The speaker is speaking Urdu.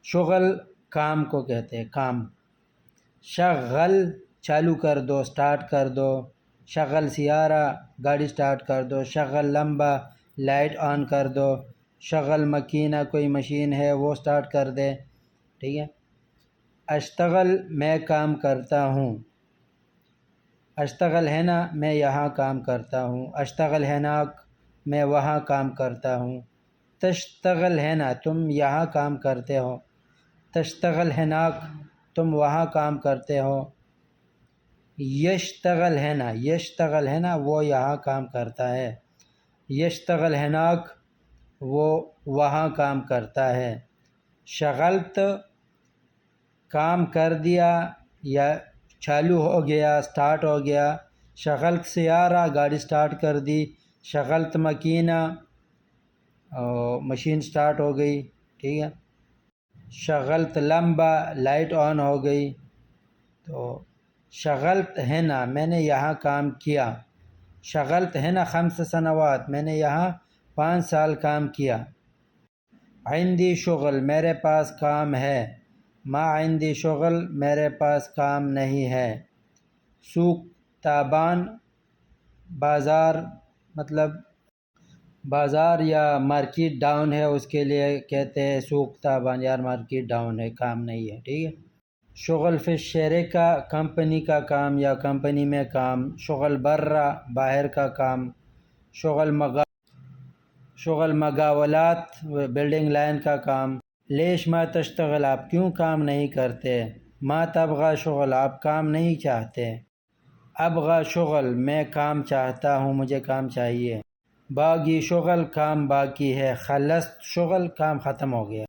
شغل کام کو کہتے ہیں، کام۔ شغل چالو کر دو، سٹارٹ کر دو۔ شغل سیارہ گاڑی سٹارٹ کر دو۔ شغل لمبا لائٹ آن کر دو۔ شغل مکینہ کوئی مشین ہے وہ سٹارٹ کر دے، ٹھیک ہے۔ اشتغل میں کام کرتا ہوں۔ اشتغل ہے نا میں یہاں کام کرتا ہوں۔ اشتغل ہناک میں وہاں کام کرتا ہوں۔ تشتغل ہے نا تم یہاں کام کرتے ہو۔ تشتغل ہناک تم وہاں کام کرتے ہو۔ یشتغل ہے نا، یشتغل ہے نا وہ یہاں کام کرتا ہے۔ یشتغل ہناک وہ وہاں کام کرتا ہے۔ شغلت کام کر دیا یا چالو ہو گیا، سٹارٹ ہو گیا۔ شغلت سیارہ گاڑی سٹارٹ کر دی۔ شغلت مکینہ مشین سٹارٹ ہو گئی، ٹھیک ہے۔ شغلت لمبا لائٹ آن ہو گئی۔ تو شغلت ہے نا میں نے یہاں کام کیا۔ شغلت ہے نا 5 سنوات میں نے یہاں 5 سال کام کیا۔ عندی شغل میرے پاس کام ہے۔ ما عندی شغل میرے پاس کام نہیں ہے۔ سوق تابان بازار، مطلب بازار یا مارکیٹ ڈاؤن ہے، اس کے لیے کہتے ہیں سوق تابان، یار مارکیٹ ڈاؤن ہے، کام نہیں ہے، ٹھیک ہے۔ شغل فی الشرکہ کمپنی کا کام یا کمپنی میں کام۔ شغل برا باہر کا کام۔ شغل مقاولات بلڈنگ لائن کا کام۔ لیش ما تشتغل آپ کیوں کام نہیں کرتے؟ ما تبغى شغل آپ کام نہیں چاہتے۔ ابغى شغل میں کام چاہتا ہوں، مجھے کام چاہیے۔ باقی شغل کام باقی ہے۔ خلصت شغل کام ختم ہو گیا۔